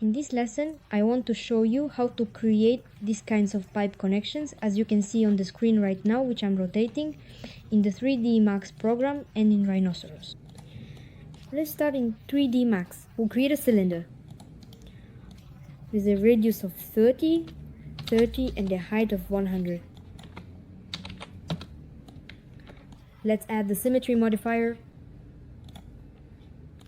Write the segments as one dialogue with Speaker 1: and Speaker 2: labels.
Speaker 1: In this lesson, I want to show you how to create these kinds of pipe connections, as you can see on the screen right now, which I'm rotating, in the 3D Max program and in Rhinoceros. Let's start in 3D Max. We'll create a cylinder with a radius of 30, 30 and a height of 100. Let's add the symmetry modifier.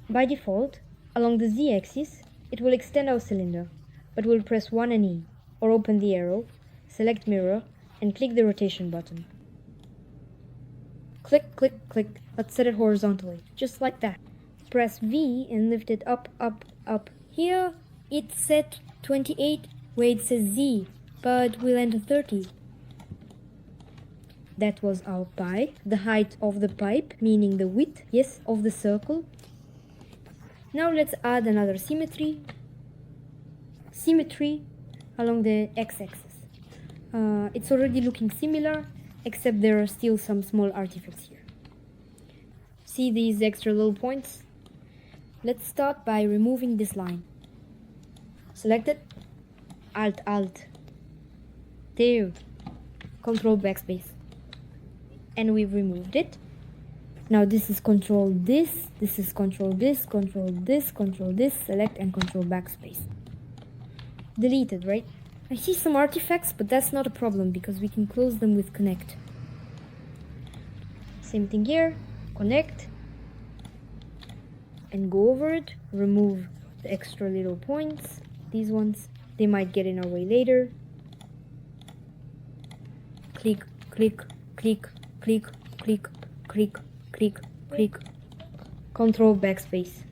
Speaker 1: By default, along the z-axis, it will extend our cylinder, but we'll press 1 and E, or open the arrow, select mirror, and click the rotation button. Click, click, click. Let's set it horizontally, just like that. Press V and lift it up, up, up. Here, it's set 28 where it says Z, but we'll enter 30. That was our pipe, the height of the pipe, meaning the width, yes, of the circle. Now let's add another symmetry along the x-axis. It's already looking similar, except there are still some small artifacts here. See these extra little points? Let's start by removing this line. Select it, Alt, there, Control backspace, and we've removed it. Now this is Control this is Control this, Control this, Control this, select and Control backspace. Deleted, right? I see some artifacts, but that's not a problem because we can close them with Connect. Same thing here, Connect, and go over it, remove the extra little points, these ones, they might get in our way later. Click, click, click, click, click, click, click, click, Control backspace.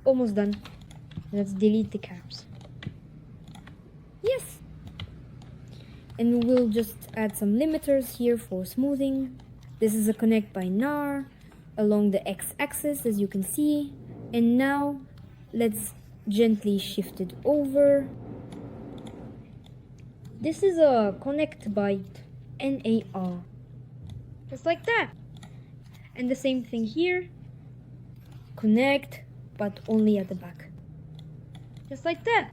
Speaker 1: Almost done. Let's delete the caps. Yes! And we'll just add some limiters here for smoothing. This is a connect by NAR along the x-axis, as you can see. And now let's gently shift it over. This is a connect by NAR. Just like that. And the same thing here. Connect, but only at the back. Just like that.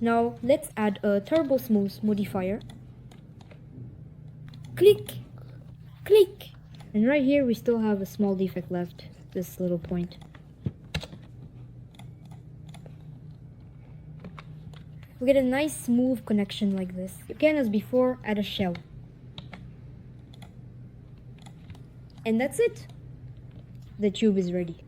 Speaker 1: Now let's add a turbo smooth modifier. Click, click. And right here we still have a small defect left, this little point. We get a nice smooth connection like this. You can, as before, add a shell. And that's it. The tube is ready.